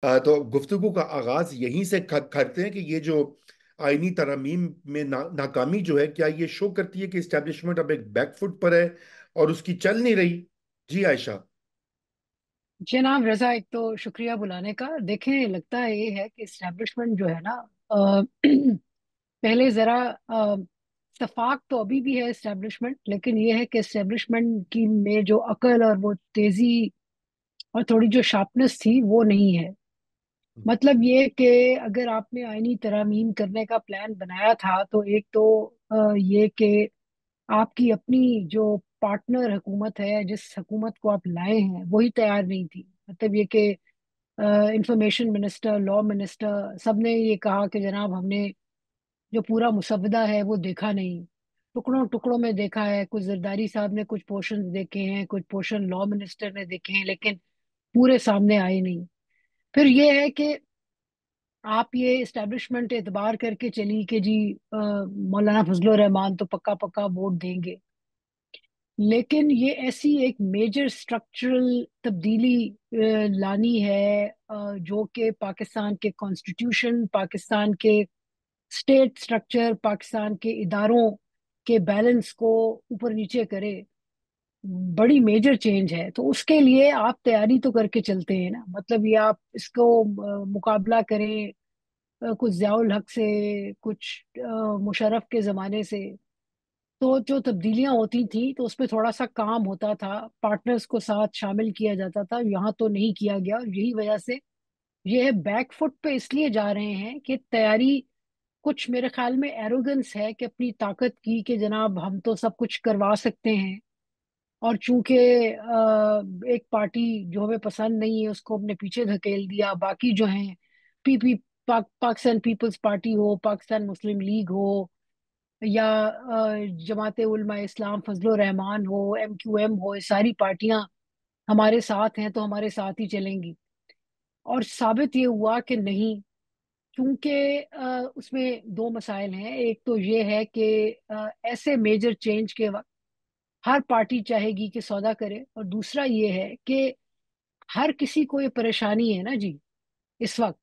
तो गुफ्तगू का आगाज यहीं से करते हैं कि ये जो आईनी तरमीम में नाकामी जो है, क्या ये शो करती है कि इस्टेब्लिशमेंट अब एक बैकफुट पर है और उसकी चल नहीं रही? जी आयशा। जनाब रजा, एक तो शुक्रिया बुलाने का। देखें, लगता है ये है कि इस्टेब्लिशमेंट जो है ना, पहले जरा सफाक तो अभी भी है इस्टेब्लिशमेंट, लेकिन ये है कि इस्टेब्लिशमेंट की में जो अकल और वो तेजी और थोड़ी जो शार्पनेस थी वो नहीं है। मतलब ये कि अगर आपने आईनी तरमीम करने का प्लान बनाया था तो एक तो ये कि आपकी अपनी जो पार्टनर हुकूमत है, जिस हुकूमत को आप लाए हैं, वही तैयार नहीं थी। मतलब ये कि इंफॉर्मेशन मिनिस्टर, लॉ मिनिस्टर, सबने ये कहा कि जनाब हमने जो पूरा मुसवदा है वो देखा नहीं, टुकड़ों टुकड़ों में देखा है। कुछ जरदारी साहब ने कुछ पोर्शन देखे हैं, कुछ पोर्शन लॉ मिनिस्टर ने देखे हैं, लेकिन पूरे सामने आए नहीं। फिर ये है कि आप ये इस्टेब्लिशमेंट एतबार करके चली कि जी मौलाना फजल रहमान तो पक्का पक्का वोट देंगे, लेकिन ये ऐसी एक मेजर स्ट्रक्चरल तब्दीली लानी है जो कि पाकिस्तान के कॉन्स्टिट्यूशन, पाकिस्तान के स्टेट स्ट्रक्चर, पाकिस्तान के इदारों के बैलेंस को ऊपर नीचे करे। बड़ी मेजर चेंज है, तो उसके लिए आप तैयारी तो करके चलते हैं ना। मतलब ये आप इसको मुकाबला करें कुछ ज़ियाउल हक से, कुछ मुशर्रफ के ज़माने से। तो जो तब्दीलियां होती थी तो उसमें थोड़ा सा काम होता था, पार्टनर्स को साथ शामिल किया जाता था। यहाँ तो नहीं किया गया, और यही वजह से ये है बैकफुट पे इसलिए जा रहे हैं कि तैयारी, कुछ मेरे ख्याल में एरोगेंस है कि अपनी ताकत की कि जनाब हम तो सब कुछ करवा सकते हैं। और चूंकि एक पार्टी जो हमें पसंद नहीं है उसको हमने पीछे धकेल दिया, बाकी जो हैं पीपी पाकिस्तान पीपल्स पार्टी हो, पाकिस्तान मुस्लिम लीग हो, या जमात उलमा इस्लाम फजलो रहमान हो, MQM हो, ये सारी पार्टियां हमारे साथ हैं तो हमारे साथ ही चलेंगी। और साबित ये हुआ कि नहीं, क्योंकि उसमें दो मसाइल हैं। एक तो ये है कि ऐसे मेजर चेंज के वक्त हर पार्टी चाहेगी कि सौदा करे, और दूसरा ये है कि हर किसी को ये परेशानी है ना जी इस वक्त,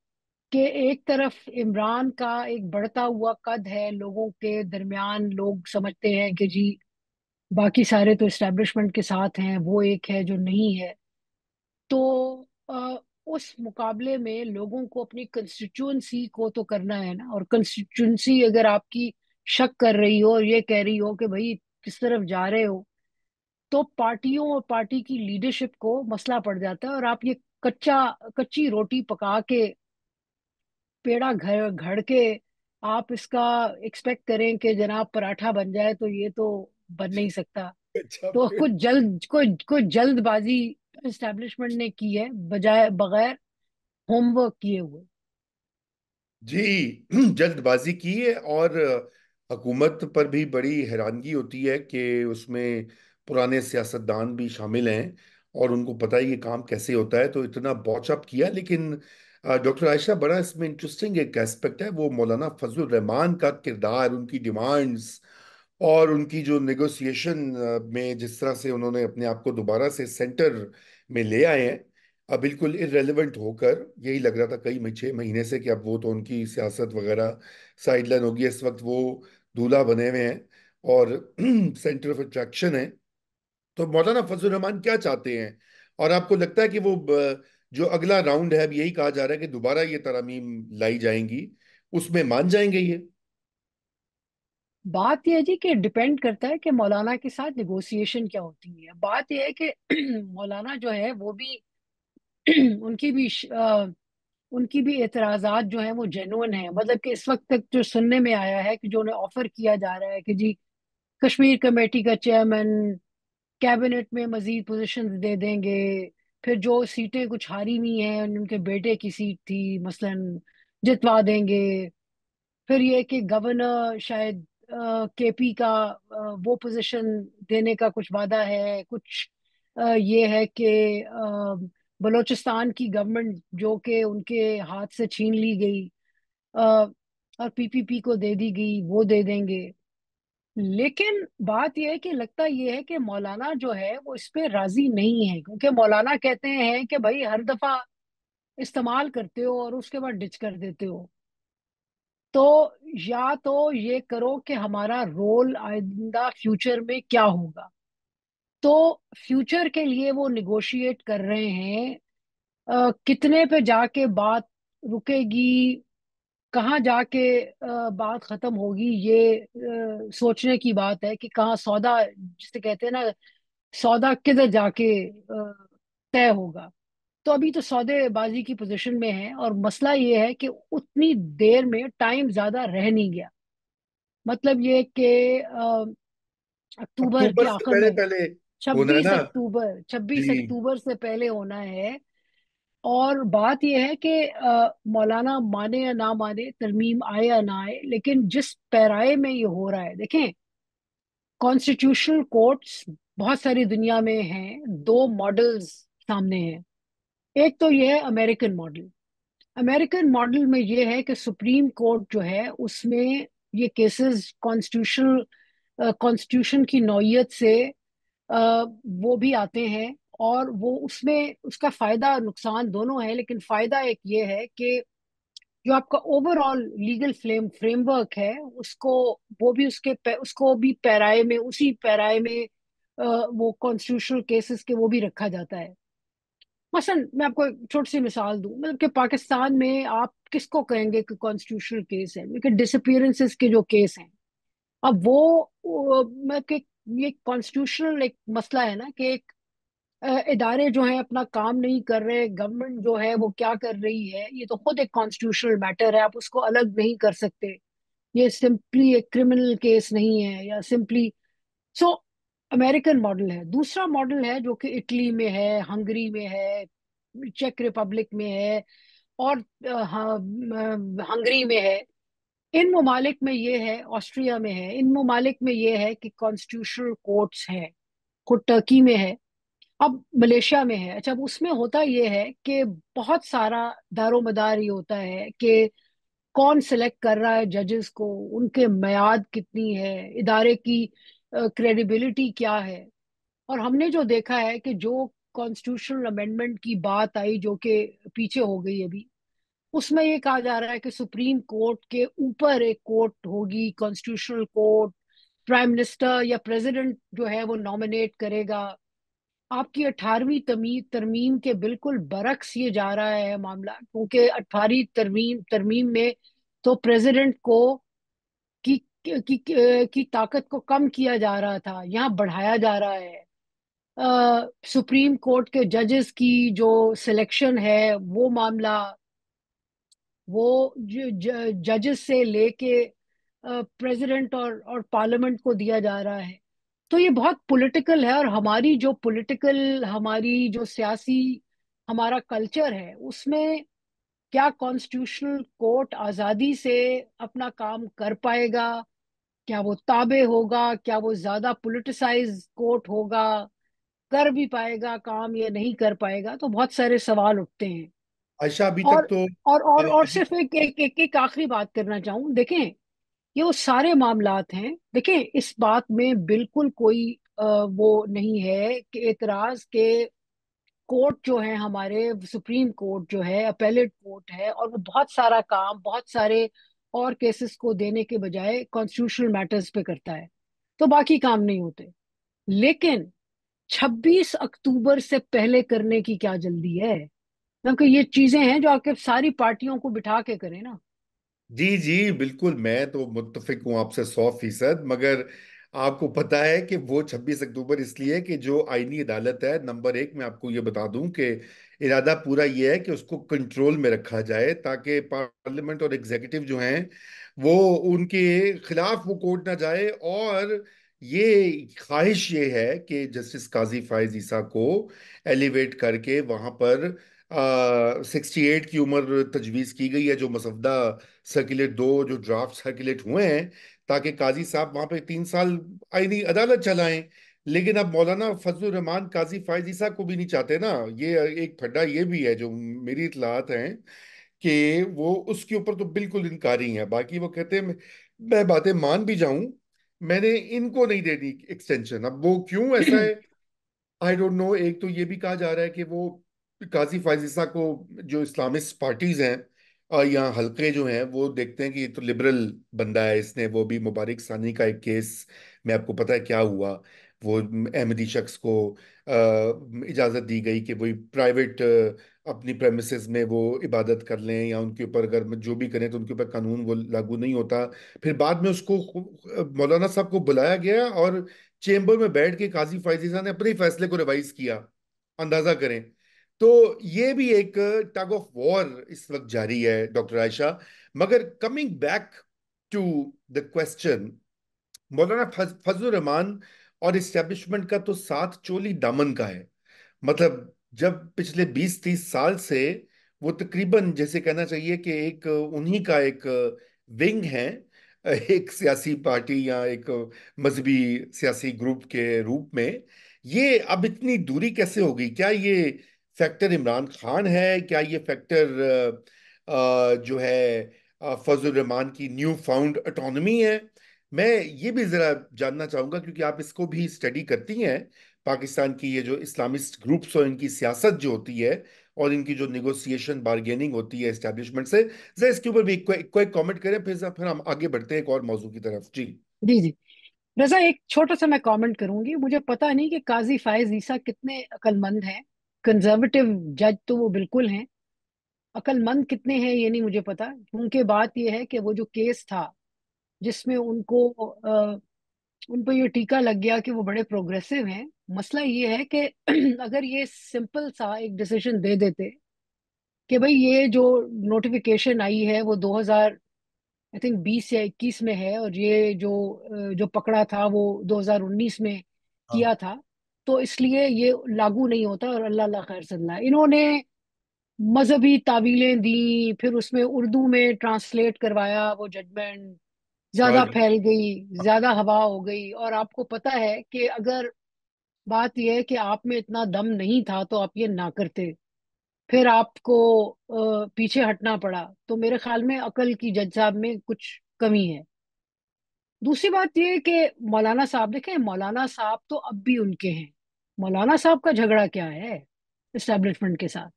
कि एक तरफ इमरान का एक बढ़ता हुआ कद है लोगों के दरमियान। लोग समझते हैं कि जी बाकी सारे तो इस्टेब्लिशमेंट के साथ हैं, वो एक है जो नहीं है। तो उस मुकाबले में लोगों को अपनी कंस्टिट्यूंसी को तो करना है ना। और कंस्टिट्यूंसी अगर आपकी शक कर रही हो और ये कह रही हो कि भाई किस तरफ जा रहे हो, तो पार्टियों और पार्टी की लीडरशिप को मसला पड़ जाता है। और आप ये कच्ची रोटी पका के, पेड़ा घर घड़ के आप इसका एक्सपेक्ट करें कि जनाब पराठा बन जाए, तो ये तो बन नहीं सकता। अच्छा। तो कुछ जल्दबाजी एस्टेब्लिशमेंट ने की है, बजाय बगैर होमवर्क किए हुए। जी। जल्दबाजी की है, और हुकूमत पर भी बड़ी हैरानगी होती है कि उसमें पुराने सियासतदान भी शामिल हैं और उनको पता है ये काम कैसे होता है, तो इतना बॉचअप किया। लेकिन डॉक्टर आयशा, बड़ा इसमें इंटरेस्टिंग एक एस्पेक्ट है वो मौलाना फजलुर रहमान का किरदार, उनकी डिमांड्स और उनकी जो नेगोशिएशन में जिस तरह से उन्होंने अपने आप को दोबारा से सेंटर में ले आए हैं। अब बिल्कुल इररेलेवेंट होकर, यही लग रहा था कई 6 महीने से कि अब वो तो उनकी सियासत वगैरह साइडलाइन होगी। इस वक्त वो दूल्हा बने हुए हैं और सेंटर ऑफ अट्रैक्शन है। तो मौलाना फजल रहमान क्या चाहते हैं, और आपको लगता है कि वो जो अगला राउंड है, अब यही कहा जा रहा है कि दोबारा ये तरमीम लाई जाएंगी, उसमें मान जाएंगे ये? बात यह है जी कि डिपेंड करता है कि मौलाना के साथ नेगोशिएशन क्या होती है। बात यह है कि मौलाना जो है वो भी उनकी भी उनकी भी एतराजात जो हैं वो जेन्युइन है। मतलब कि इस वक्त तक जो सुनने में आया है कि जो उन्हें ऑफर किया जा रहा है कि जी कश्मीर कमेटी का चेयरमैन, कैबिनेट में मजीद पोजीशंस दे देंगे। फिर जो सीटें कुछ हारी हुई हैं, उनके बेटे की सीट थी मसलन, जितवा देंगे। फिर ये कि गवर्नर शायद KP का वो पोजीशन देने का कुछ वादा है। कुछ ये है कि बलूचिस्तान की गवर्नमेंट जो कि उनके हाथ से छीन ली गई अ, और PPP को दे दी गई, वो दे देंगे। लेकिन बात यह है कि लगता यह है कि मौलाना जो है वो इस पे राजी नहीं है, क्योंकि मौलाना कहते हैं कि भाई हर दफा इस्तेमाल करते हो और उसके बाद डिच कर देते हो। तो या तो ये करो कि हमारा रोल आइंदा फ्यूचर में क्या होगा। तो फ्यूचर के लिए वो निगोशिएट कर रहे हैं। कितने पे जाके बात रुकेगी, कहाँ जाके बात खत्म होगी, ये सोचने की बात है कि कहाँ सौदा, जिसे कहते हैं ना, सौदा किधर जाके तय होगा। तो अभी तो सौदेबाजी की पोजीशन में है, और मसला ये है कि उतनी देर में टाइम ज्यादा रह नहीं गया। मतलब ये कि अक्टूबर के अक्टूबर से आखिर पहले में, पहले होना है 26 ना। अक्टूबर 26 जी। अक्टूबर से पहले होना है। और बात यह है कि मौलाना माने या ना माने, तरमीम आए या ना आए, लेकिन जिस पैराए में ये हो रहा है, देखें, कॉन्स्टिट्यूशनल कोर्ट्स बहुत सारी दुनिया में हैं। दो मॉडल्स सामने हैं। एक तो ये है अमेरिकन मॉडल। अमेरिकन मॉडल में ये है कि सुप्रीम कोर्ट जो है उसमें ये केसेस कॉन्स्टिट्यूशन की नौयत से वो भी आते हैं। और वो उसमें उसका फायदा नुकसान दोनों है, लेकिन फायदा एक ये है कि जो आपका ओवरऑल लीगल फ्रेमवर्क है उसको, वो भी उसको भी पैराए में, उसी पैराए में वो कॉन्स्टिट्यूशनल केसेस के वो भी रखा जाता है। मसलन मैं आपको एक छोटी सी मिसाल दूं, मतलब कि पाकिस्तान में आप किसको कहेंगे कि कॉन्स्टिट्यूशनल केस है, क्योंकि डिसअपियरेंसेस के जो केस हैं, अब मैं कि ये कॉन्स्टिट्यूशनल एक मसला है ना, कि एक इदारे जो है अपना काम नहीं कर रहे, गवर्नमेंट जो है वो क्या कर रही है, ये तो खुद एक कॉन्स्टिट्यूशनल मैटर है, आप उसको अलग नहीं कर सकते। ये सिंपली एक क्रिमिनल केस नहीं है, या सिंपली। सो अमेरिकन मॉडल है। दूसरा मॉडल है जो कि इटली में है, हंगरी में है, चेक रिपब्लिक में है, और हंगरी में है। इन ममालिक में ये है, ऑस्ट्रिया में है, इन ममालिक में ये है कि कॉन्स्टिट्यूशनल कोर्ट्स हैं। खुद टर्की में है, अब मलेशिया में है। अच्छा, अब उसमें होता ये है कि बहुत सारा दारोमदार ये होता है कि कौन सिलेक्ट कर रहा है जजेस को, उनके मियाद कितनी है, इदारे की क्रेडिबिलिटी क्या है। और हमने जो देखा है कि जो कॉन्स्टिट्यूशनल अमेंडमेंट की बात आई जो कि पीछे हो गई अभी, उसमें ये कहा जा रहा है कि सुप्रीम कोर्ट के ऊपर एक कोर्ट होगी, कॉन्स्टिट्यूशनल कोर्ट। प्राइम मिनिस्टर या प्रेसिडेंट जो है वो नॉमिनेट करेगा। आपकी 18वीं तरमीम तरमीम के बिल्कुल बरक्स ये जा रहा है मामला, क्योंकि 18वीं तरमीम तरमीम में तो प्रेसिडेंट को की ताकत को कम किया जा रहा था, यहाँ बढ़ाया जा रहा है। सुप्रीम कोर्ट के जजेस की जो सिलेक्शन है वो मामला, वो जजेस से लेके प्रेसिडेंट और पार्लियामेंट को दिया जा रहा है। तो ये बहुत पॉलिटिकल है, और हमारी जो सियासी हमारा कल्चर है उसमें क्या कॉन्स्टिट्यूशनल कोर्ट आजादी से अपना काम कर पाएगा, क्या वो ताबे होगा, क्या वो ज्यादा पॉलिटिसाइज कोर्ट होगा, कर भी पाएगा काम या नहीं कर पाएगा, तो बहुत सारे सवाल उठते हैं। आयशा अभी तक और तो और अभी। सिर्फ एक आखिरी बात करना चाहूँ। देखें, ये वो सारे मामलात हैं। देखें, इस बात में बिल्कुल कोई वो नहीं है कि एतराज के कोर्ट जो है हमारे, सुप्रीम कोर्ट जो है अपेलेट कोर्ट है, और वो बहुत सारा काम बहुत सारे और केसेस को देने के बजाय कॉन्स्टिट्यूशनल मैटर्स पे करता है, तो बाकी काम नहीं होते। लेकिन 26 अक्टूबर से पहले करने की क्या जल्दी है, क्योंकि ये चीजें हैं जो आके सारी पार्टियों को बिठा के करें ना। जी जी बिल्कुल, मैं तो मुत्तफिक हूँ आपसे 100%। मगर आपको पता है कि वो 26 अक्टूबर इसलिए कि जो आईनी अदालत है, नंबर एक, मैं आपको ये बता दूं कि इरादा पूरा ये है कि उसको कंट्रोल में रखा जाए, ताकि पार्लियामेंट और एग्जीक्यूटिव जो हैं वो उनके खिलाफ वो कोर्ट ना जाए। और ये ख्वाहिश ये है कि जस्टिस काजी फायज ईसा को एलिवेट करके वहां पर 68 की उम्र तजवीज की गई है, जो मसवदा सर्कुलेट, दो जो ड्राफ्ट सर्कुलेट हुए हैं, ताकि काजी साहब वहां पे 3 साल आईनी अदालत चलाएं। लेकिन अब मौलाना फजलुर रहमान काजी फायज ईसा को भी नहीं चाहते ना। ये एक फड्डा ये भी है जो मेरी इतलात हैं कि वो उसके ऊपर तो बिल्कुल इनकारी है। बाकी वो कहते हैं मैं बातें मान भी जाऊं, मैंने इनको नहीं देनी एक्सटेंशन। अब वो क्यों ऐसा है, आई डोंट नो। एक तो ये भी कहा जा रहा है कि वो काजी फाइजिसा को जो इस्लामिस्ट पार्टीज हैं या हलके जो हैं वो देखते हैं कि ये तो लिबरल बंदा है, इसने वो भी मुबारक सानी का एक केस में आपको पता है क्या हुआ। वो अहमदी शख्स को इजाजत दी गई कि वही प्राइवेट अपनी प्रेमिसेस में वो इबादत कर लें या उनके ऊपर अगर जो भी करें तो उनके ऊपर कानून वो लागू नहीं होता। फिर बाद में उसको मौलाना साहब को बुलाया गया और चेंबर में बैठ के काजी फाइजिसा ने अपने ही फैसले को रिवाइज किया। अंदाजा करें। तो ये भी एक टग ऑफ वॉर इस वक्त जारी है डॉक्टर आयशा। मगर coming back to the question, Maulana Fazlur Rahman और इस्टेब्लिशमेंट का तो साथ चोली दामन का है। मतलब जब पिछले 20-30 साल से वो तकरीबन जैसे कहना चाहिए कि एक उन्हीं का एक विंग है, एक सियासी पार्टी या एक मजहबी सियासी ग्रुप के रूप में। ये अब इतनी दूरी कैसे होगी? क्या ये फैक्टर इमरान खान है? क्या ये फैक्टर जो है फजल रहमान की न्यू फाउंड ऑटोनॉमी है? मैं ये भी जरा जानना चाहूंगा क्योंकि आप इसको भी स्टडी करती हैं, पाकिस्तान की ये जो इस्लामिस्ट ग्रुप्स और इनकी सियासत जो होती है और इनकी जो निगोसिएशन बार्गेनिंग होती है एस्टेब्लिशमेंट से। जरा इसके ऊपर भी एक क्विक कमेंट करें, फिर हम आगे बढ़ते हैं एक और मौजू की तरफ। जी। जी जी। रजा, एक छोटा सा मैं कमेंट करूंगी। मुझे पता नहीं कि काजी फायज ईसा कितने अक्लमंद हैं। कंजर्वेटिव जज तो वो बिल्कुल हैं। अक्लमंद कितने हैं ये नहीं मुझे पता। उनके बात ये है कि वो जो केस था जिसमें उनको उन पर ये टीका लग गया कि वो बड़े प्रोग्रेसिव हैं। मसला ये है कि अगर ये सिंपल सा एक डिसीजन दे देते कि भाई ये जो नोटिफिकेशन आई है वो 2000 आई थिंक 20 या 21 में है, और ये जो जो पकड़ा था वो 2019 में हाँ। किया था, तो इसलिए ये लागू नहीं होता और अल्लाह अल्लाह खैर सल्ला। इन्होंने मजहबी तावीलें दी, फिर उसमें उर्दू में ट्रांसलेट करवाया वो जजमेंट, हाँ ज्यादा जी। फैल गई, ज्यादा हवा हो गई। और आपको पता है कि अगर बात यह है कि आप में इतना दम नहीं था तो आप ये ना करते, फिर आपको पीछे हटना पड़ा। तो मेरे ख्याल में अकल की जज साहब में कुछ कमी है। दूसरी बात ये है कि मौलाना साहब देखें, मौलाना साहब तो अब भी उनके हैं। मौलाना साहब का झगड़ा क्या है इस्टेब्लिशमेंट के साथ?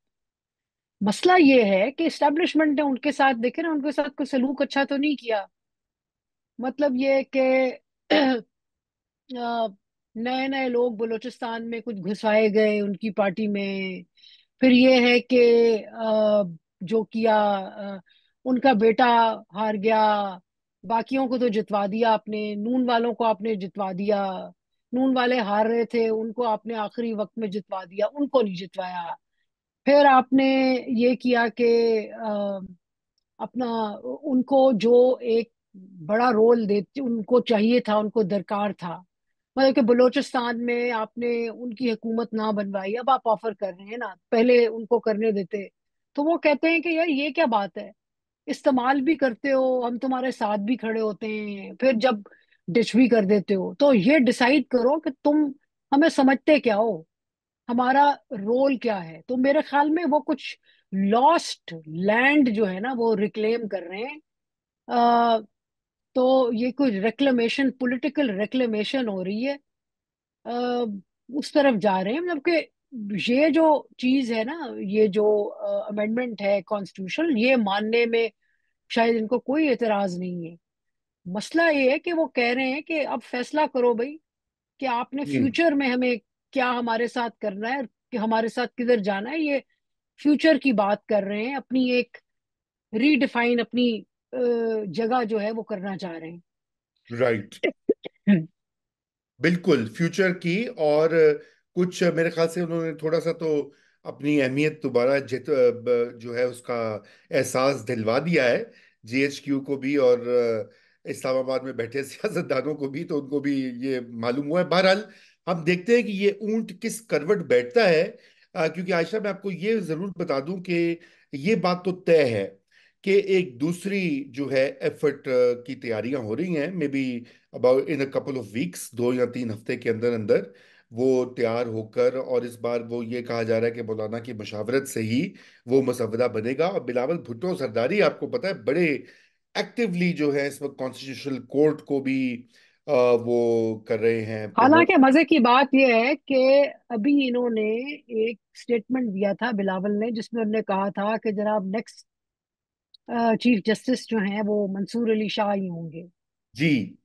मसला ये है कि इस्टेब्लिशमेंट ने उनके साथ, देखे ना, उनके साथ कोई सलूक अच्छा तो नहीं किया। मतलब ये कि नए नए लोग बलूचिस्तान में कुछ घुसाए गए उनकी पार्टी में। फिर ये है कि जो किया, उनका बेटा हार गया। बाकियों को तो जितवा दिया आपने, नून वालों को आपने जितवा दिया। नून वाले हार रहे थे, उनको आपने आखिरी वक्त में जितवा दिया, उनको नहीं जितवाया। फिर आपने ये किया कि अपना उनको जो एक बड़ा रोल देते उनको चाहिए था, उनको दरकार था, मतलब कि बलूचिस्तान में आपने उनकी हुकूमत ना बनवाई, अब आप ऑफर कर रहे हैं ना, पहले उनको करने देते। तो वो कहते हैं कि यार ये क्या बात है, इस्तेमाल भी करते हो, हम तुम्हारे साथ भी खड़े होते हैं, फिर जब डिश भी कर देते हो। तो ये डिसाइड करो कि तुम हमें समझते क्या हो, हमारा रोल क्या है। तो मेरे ख्याल में वो कुछ लॉस्ट लैंड जो है ना वो रिक्लेम कर रहे हैं। अ, तो ये कुछ रेक्लेमेशन, पॉलिटिकल रेक्लेमेशन हो रही है। अ, उस तरफ जा रहे हैं, मतलब कि ये जो चीज है ना, ये जो अमेंडमेंट है कॉन्स्टिट्यूशन, ये मानने में शायद इनको कोई एतराज नहीं है। मसला ये है कि वो कह रहे हैं कि अब फैसला करो भाई कि आपने हम्म। फ्यूचर में हमें क्या हमारे साथ करना है और कि हमारे साथ किधर जाना है। ये फ्यूचर की बात कर रहे हैं, अपनी एक रीडिफाइन, अपनी जगह जो है वो करना चाह रहे राइट। हैं। बिल्कुल फ्यूचर की। और कुछ मेरे ख्याल से उन्होंने थोड़ा सा तो अपनी अहमियत दोबारा जो है उसका एहसास दिलवा दिया है जीएचक्यू को भी और इस्लामाबाद में बैठे सियासतदानों को भी। तो उनको भी ये मालूम हुआ है। बहरहाल हम देखते हैं कि ये ऊंट किस करवट बैठता है। क्योंकि आयशा मैं आपको ये जरूर बता दूं कि ये बात तो तय है कि एक दूसरी जो है एफर्ट की तैयारियां हो रही हैं। May be about in a couple of weeks, 2 या 3 हफ्ते के अंदर अंदर वो तैयार होकर, और इस बार वो ये कहा जा रहा है कि मौलाना की मशावरत से ही वो मसवदा बनेगा। और बिलावल भुट्टो सरदारी आपको पता है बड़े एक्टिवली जो है इस वक्त कॉन्स्टिट्यूशनल कोर्ट को भी वो कर रहे हैं प्रमोट। हालांकि मजे की बात यह है कि अभी इन्होंने एक स्टेटमेंट दिया था बिलावल ने, जिसमें उन्होंने कहा था कि जनाब नेक्स्ट चीफ जस्टिस जो हैं वो मंसूर अली शाह ही होंगे। जी।